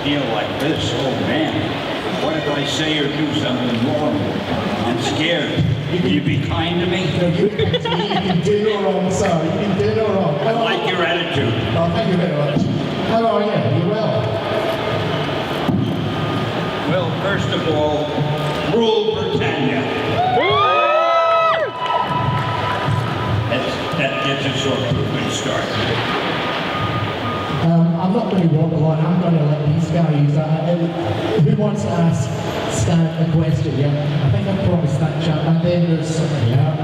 feel like this, oh man, what if I say or do something wrong? I'm scared. Will you be kind to me? You can do no wrong, sir. You can do no wrong. I like your attitude. Oh, thank you very much. How are you? Are you well? Well, first of all, rule Britannia. That gets us off to a good start. I'm not going to walk the line. I'm going to let these guys. Who wants to ask Stan a question? Yeah, I think I promised that chap. And then there's yeah.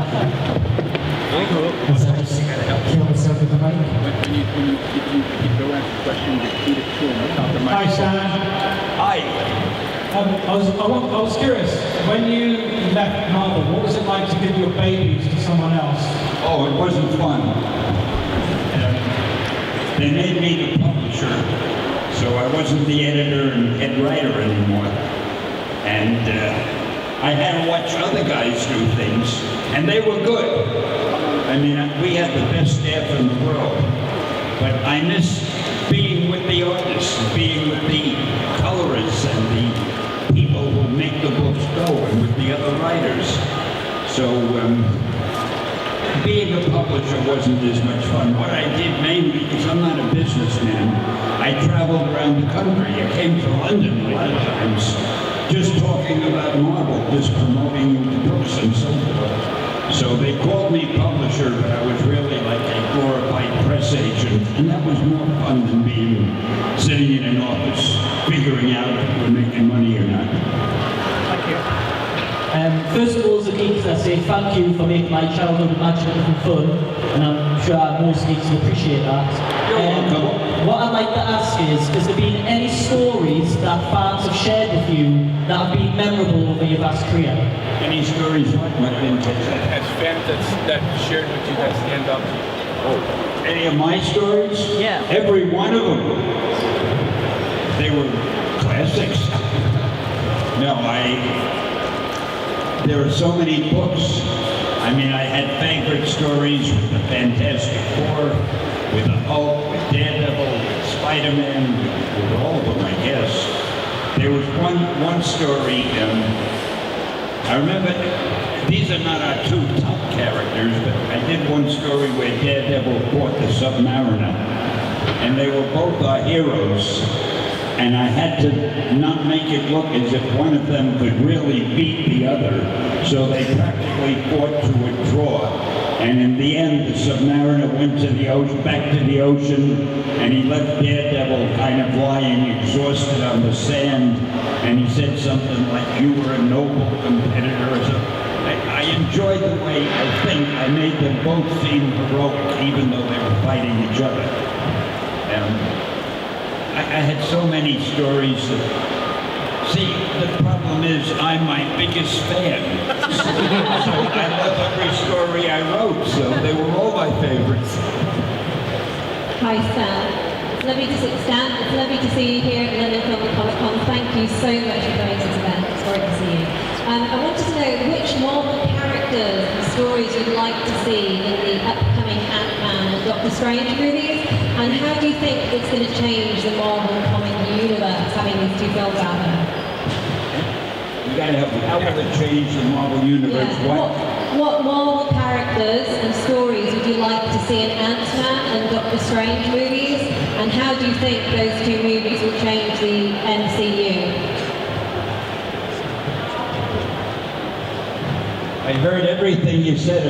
Kill myself with the mic. When you go ask a question, repeat it to him without the mic. Hi, Stan. Hi. I was curious, when you left Marvel, what was it like to give your babies to someone else? Oh, it wasn't fun. They made me the publisher, so I wasn't the editor and head writer anymore. And I had to watch other guys do things, and they were good. I mean, we had the best staff in the world, but I miss being with the artists, being with the colorists and the people who make the books go, and with the other writers. So being a publisher wasn't as much fun. What I did mainly, because I'm not a businessman, I traveled around the country. I came to London a lot of times, just talking about Marvel, just promoting the books and so forth. So they called me publisher, but I was really like a glorified press agent, and that was more fun than being sitting in an office figuring out if we're making money or not. Thank you. First of all, as a geek, I say thank you for making my childhood imaginative and fun, and I'm sure most geeks will appreciate that. You're welcome. What I'd like to ask is, has there been any stories that fans have shared with you that have been memorable over your vast career? Any stories like my vintage? As fans that shared with you that stand up to you. Oh, any of my stories? Yeah. Every one of them. They were classics. No, there are so many books. I mean, I had favorite stories with the Fantastic Four, with the Hulk, with Daredevil, with Spider-Man, with all of them, I guess. There was one story, I remember, these are not our two top characters, but I did one story where Daredevil fought the Submariner, and they were both our heroes, and I had to not make it look as if one of them could really beat the other, so they practically fought to a draw. And in the end, the Submariner went to the ocean, back to the ocean, and he left Daredevil kind of lying exhausted on the sand, and he said something like, "You were a noble competitor," or something. I enjoyed the way I made them both seem heroic, even though they were fighting each other. I had so many stories that, see, the problem is I'm my biggest fan. So I love every story I wrote, so they were all my favorites. Hi Stan, it's lovely to see Stan. It's lovely to see you here at London Film and Comic Con. Thank you so much for coming to this event. It's great to see you. I wanted to know which Marvel characters and stories you'd like to see in the upcoming Ant-Man and Doctor Strange movies, and how do you think it's going to change the Marvel comic universe having these two films out there? You gotta help me. How will it change the Marvel Universe? Yeah. What Marvel characters and stories would you like to see in Ant-Man and Doctor Strange movies, and how do you think those two movies will change the MCU? I heard everything you said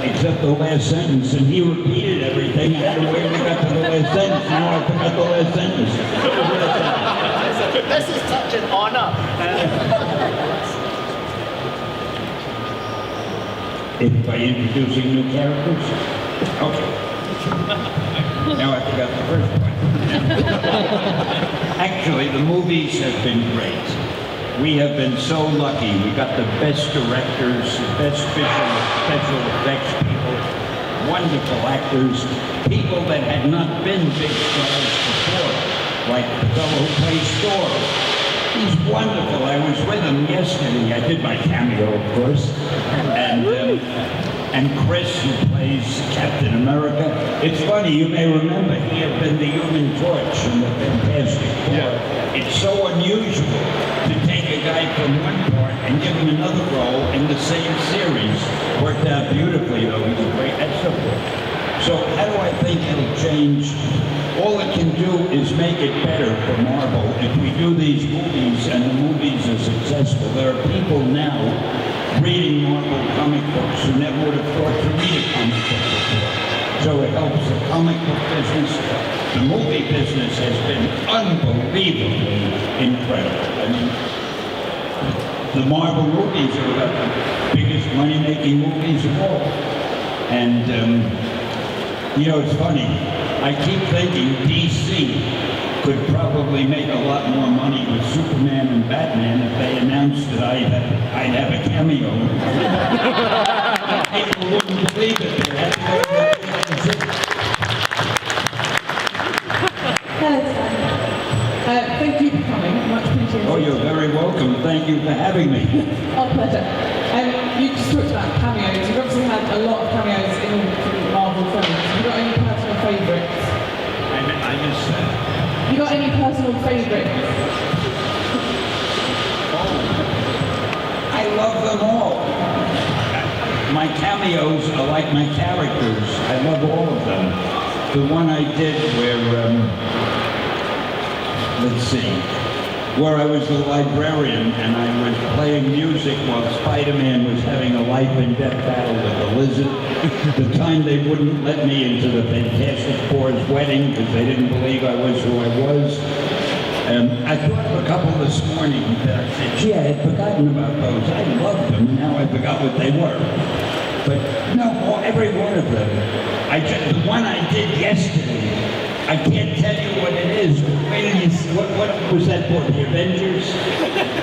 except the last sentence, and he repeated everything. I had to wait till we got to the last sentence. Now I forgot the last sentence. What was the last sentence? This is such an honor. By introducing new characters? Okay. Now I forgot the first one. Actually, the movies have been great. We have been so lucky. We got the best directors, the best special effects people, wonderful actors, people that had not been big stars before, like the fellow who plays Thor. He's wonderful. I was with him yesterday. I did my cameo, of course. And Chris, who plays Captain America. It's funny, you may remember he had been the Human Torch in the Fantastic Four. It it's so unusual to take a guy from one part and give him another role in the same series. Worked out beautifully, though. He's great. That's so good. So how do I think it'll change? All it can do is make it better for Marvel. If we do these movies and the movies are successful, there are people now reading Marvel comic books who never would have thought to read a comic book before. So it helps the comic book business. The movie business has been unbelievably incredible. I mean, the Marvel movies are about the biggest money-making movies of all. And, you know, it's funny. I keep thinking DC could probably make a lot more money with Superman and Batman if they announced that I'd have a cameo. People wouldn't believe it. Hello, Stan. Thank you for coming. Much appreciated. Oh, you're very welcome. Thank you for having me. Our pleasure. You just talked about cameos. You've obviously had a lot of cameos in all the Marvel films. Have you got any personal favourites? I miss that. Have you got any personal favourites? I love them all. My cameos are like my characters. I love all of them. The one I did where, let's see, where I was the librarian and I was playing music while Spider-Man was having a life and death battle with the lizard. The time they wouldn't let me into the Fantastic Four's wedding because they didn't believe I was who I was. I thought of a couple this morning that I said, gee, I had forgotten about those. I loved them, and now I forgot what they were. But no, every one of them. The one I did yesterday, I can't tell you what it is. Wait till you see, what was that for? The Avengers?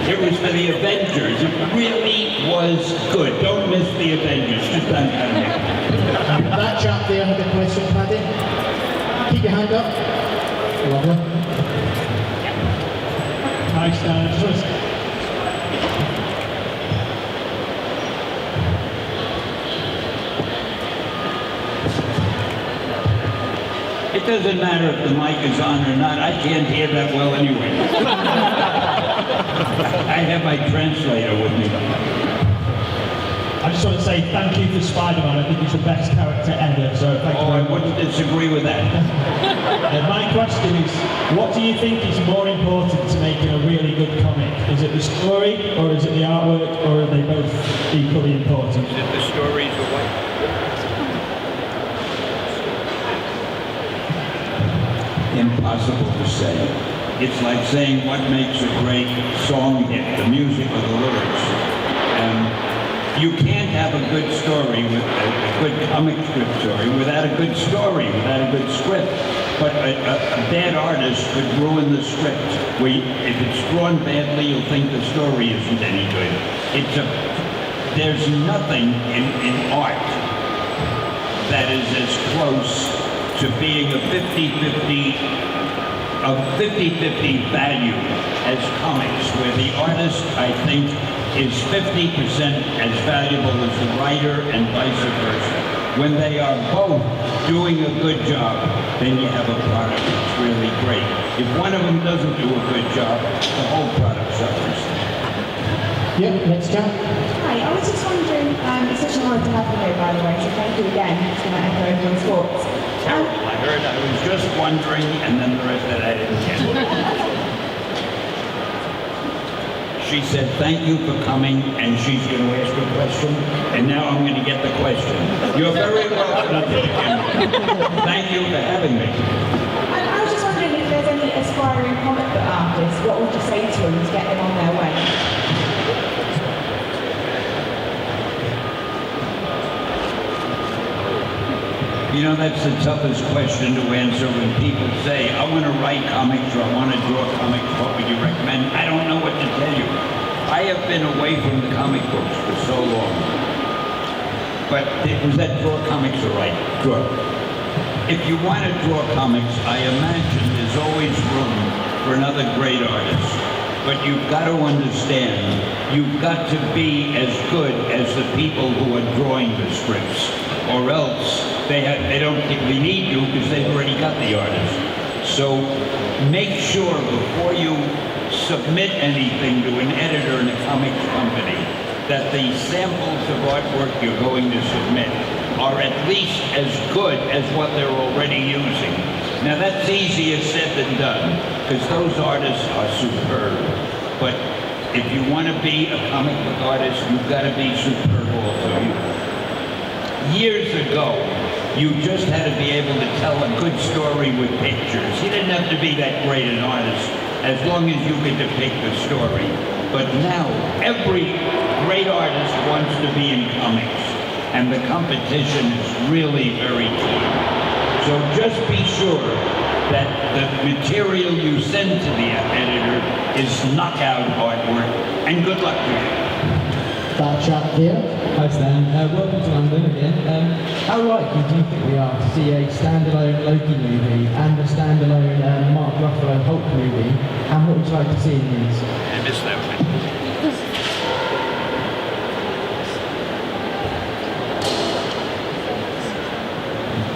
It was for the Avengers. It really was good. Don't miss the Avengers. Just on That chap there had a question, Paddy. Keep your hand up. Lovely. Hi, Stan. I just want to It doesn't matter if the mic is on or not. I can't hear that well anyway. I have my translator with me. I just want to say thank you for Spider-Man. I think he's the best character ever, so thank you Oh, I very much. wouldn't disagree with that. My question is, what do you think is more important to making a really good comic? Is it the story, or is it the artwork, or are they both equally important? Is it the stories or what? Impossible to say. It's like saying what makes a great song hit, the music or the lyrics. You can't have a good story, with a good comic strip story, without a good story, without a good script. But a bad artist could ruin the script. If it's drawn badly, you'll think the story isn't any good. There's nothing in art that is as close to being a 50-50 value as comics, where the artist, I think, is 50% as valuable as the writer and vice versa. When they are both doing a good job, then you have a product that's really great. If one of them doesn't do a good job, the whole product suffers. Yep, next chap. Hi, I was just wondering, it's such an honour to have you here, by the way, so thank you again. It's going to echo everyone's thoughts. I heard, I was just wondering, and then the rest of that I didn't get. She said, thank you for coming, and she's going to ask a question, and now I'm going to get the question. You're very welcome. Thank you for having me. I was just wondering if there's any aspiring comic book artists, what would you say to them to get them on their way? You know, that's the toughest question to answer when people say, I want to write comics or I want to draw comics, what would you recommend? I don't know what to tell you. I have been away from the comic books for so long. But it was that draw comics or write? Draw. If you want to draw comics, I imagine there's always room for another great artist. But you've got to understand, you've got to be as good as the people who are drawing the strips, or else they don't particularly need you because they've already got the artist. So make sure before you submit anything to an editor in a comics company, that the samples of artwork you're going to submit are at least as good as what they're already using. Now that's easier said than done, because those artists are superb. But if you want to be a comic book artist, you've got to be superb also. Years ago, you just had to be able to tell a good story with pictures. You didn't have to be that great an artist, as long as you could depict the story. But now, every great artist wants to be in comics, and the competition is really very keen. So just be sure that the material you send to the editor is knockout artwork, and good luck to you. That chap here. Hi Stan, welcome to London again. How likely do you think we are to see a standalone Loki movie and a standalone Mark Ruffalo Hulk movie? And what would you like to see in these? I missed that one.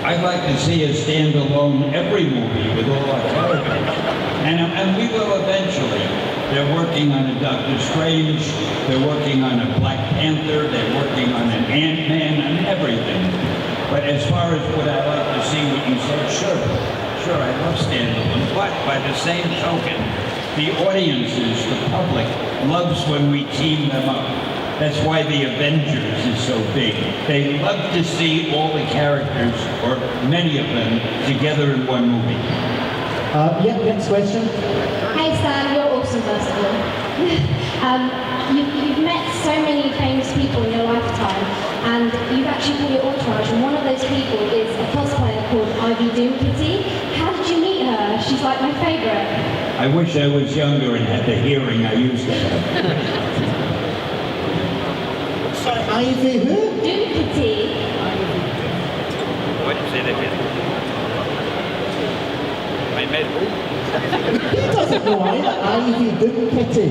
I'd like to see a standalone every movie with all our characters. And we will eventually. They're working on a Doctor Strange, they're working on a Black Panther, they're working on an Ant-Man, and everything. But as far as would I like to see what you said, sure, I love standalone. But by the same token, the audiences, the public, loves when we team them up. That's why the Avengers is so big. They love to see all the characters, or many of them, together in one movie. Yeah, next question. Hey Stan, you're awesome first of all. You've met so many famous people in your lifetime, and you've actually got your entourage, and one of those people is a cosplayer called Ivy Doom Kitty. How did you meet her? She's like my favourite. I wish I was younger and had the hearing I used to have. Sorry, Ivy who? Doom Kitty. What did you say that is? I met who? He doesn't know either. Ivy Doom Kitty.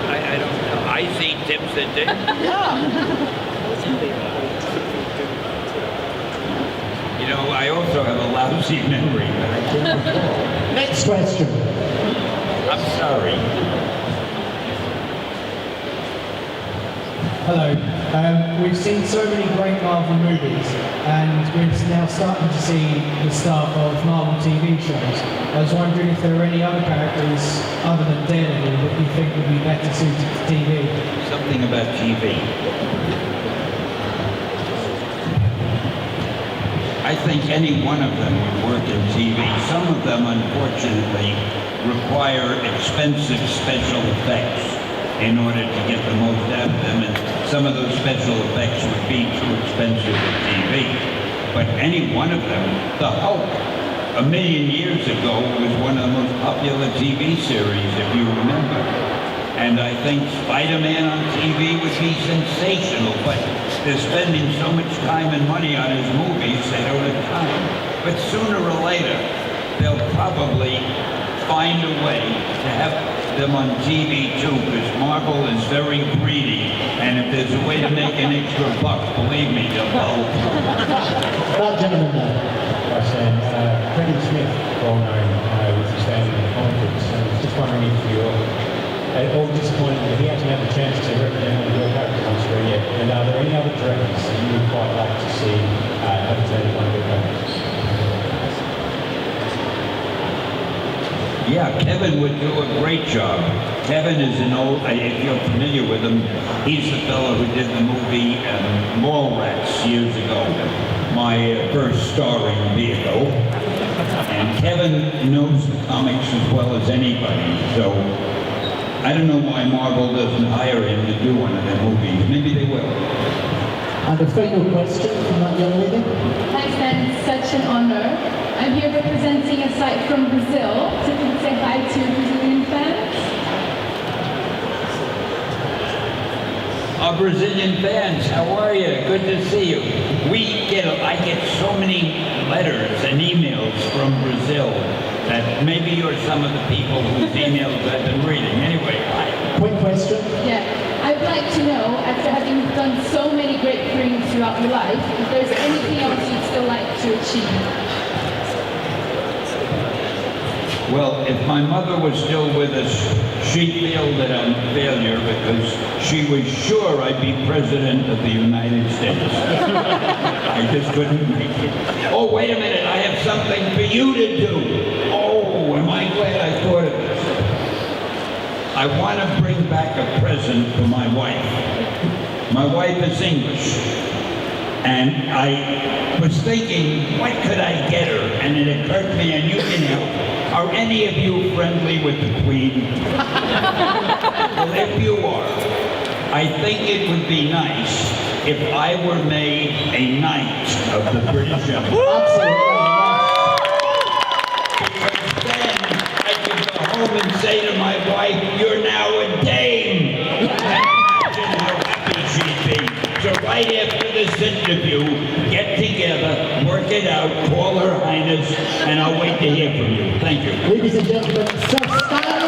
I don't know. I see Timpson did. You know, I also have a lousy memory, but I can't recall. Next question. I'm sorry. Hello. We've seen so many great Marvel movies, and we're now starting to see the start of Marvel TV shows. I was wondering if there are any other characters other than Daredevil that you think would be better suited to TV. Something about TV. I think any one of them would work in TV. Some of them, unfortunately, require expensive special effects in order to get the most out of them, and some of those special effects would be too expensive for TV. But any one of them, the Hulk, 1 million years ago, was one of the most popular TV series, if you remember. And I think Spider-Man on TV would be sensational, but they're spending so much time and money on his movies, they don't have time. But sooner or later, they'll probably find a way to have them on TV too, because Marvel is very greedy, and if there's a way to make an extra buck, believe me, they'll go. That gentleman there. I said, Freddie Smith, well known with his standing in the comic books, and I was just wondering if you're all disappointed that he hasn't had the chance to represent one of your characters on screen yet, and are there any other directors that you would quite like to see represent one of your characters? Yeah, Kevin would do a great job. Kevin is an old, if you're familiar with him, he's the fellow who did the movie Mallrats years ago, my first starring vehicle. And Kevin knows the comics as well as anybody, so I don't know why Marvel doesn't hire him to do one of their movies. Maybe they will. And a final question from that young lady. Thanks, Ben. It's such an honor. I'm here representing a site from Brazil, so can you say hi to Brazilian fans? Our Brazilian fans, how are you? Good to see you. I get so many letters and emails from Brazil that maybe you're some of the people whose emails I've been reading. Anyway, hi. Quick question. Yeah. I would like to know, after having done so many great things throughout your life, if there's anything else you'd still like to achieve. Well, if my mother was still with us, she'd feel that I'm a failure because she was sure I'd be president of the United States. I just couldn't make it. Oh, wait a minute, I have something for you to do. Oh, am I glad I thought of this. I want to bring back a present for my wife. My wife is English. And I was thinking, what could I get her? And it occurred to me, and you can help. Are any of you friendly with the Queen? Well, if you are, I think it would be nice if I were made a knight of the British Empire. Because then I could go home and say to my wife, you're now a dame. Imagine how happy she'd be. So right after this interview, get together, work it out, call Her Highness, and I'll wait to hear from you. Thank you. Ladies and gentlemen, Sir Stan